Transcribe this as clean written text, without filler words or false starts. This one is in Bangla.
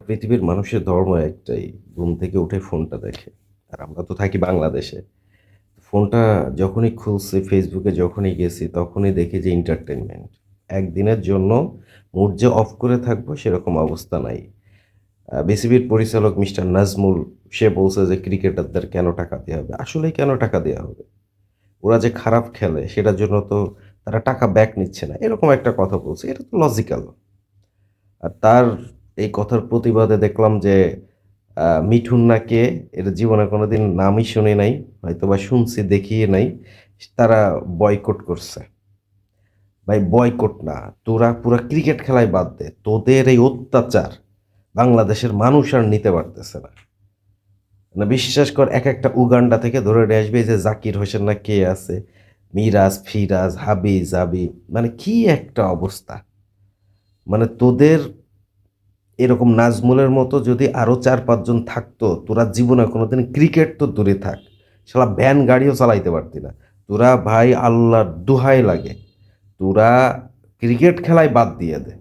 পৃথিবীর মানুষের ধর্ম একটাই, ঘুম থেকে উঠে ফোনটা দেখে। আর আমরা তো থাকি বাংলাদেশে। ফোনটা যখনই খুলছি, ফেসবুকে যখনই গেছি, তখনই দেখি যে এন্টারটেনমেন্ট। একদিনের জন্য মুড যে অফ করে থাকবো সেরকম অবস্থা নাই। বিসিবির পরিচালক মিস্টার নাজমুল সে বলছে যে ক্রিকেটারদের কেন টাকা দেওয়া হবে? আসলেই কেন টাকা দেওয়া হবে? ওরা যে খারাপ খেলে সেটার জন্য তো তারা টাকা ব্যাক নিচ্ছে না। এরকম একটা কথা বলছে। এটা তো লজিক্যাল। আর তার এই কথার প্রতিবাদে দেখলাম যে মিঠুন না কে, এর জীবনে কোনোদিন নামই শুনি নাই, হয়তোবা শুনছি দেখিয়ে নাই। তারা বয়কট করছে। ভাই বয়কট না, তোরা পুরা ক্রিকেট খেলাই বাদ দে, তোদের এই অত্যাচার বাংলাদেশের মানুষ আর নিতে পারতেছে না। না বিশ্বাস কর, এক একটা উগান্ডা থেকে ধরে নিয়ে আসবে, এই যে জাকির হোসেন না কে আছে, মিরাজ ফিরাজ হাবি জাবি, মানে কি একটা অবস্থা। মানে তোদের এরকম নাজমুলের মতো যদি আরো ৪-৫ জন থাকতো, তোরা জীবনে কোনোদিন ক্রিকেট তো দূরে থাক, শালা ভ্যান গাড়িও চালাইতে পারতি না। তোরা ভাই আল্লাহর দোহাই লাগে, তোরা ক্রিকেট খেলাই বাদ দিয়ে দে।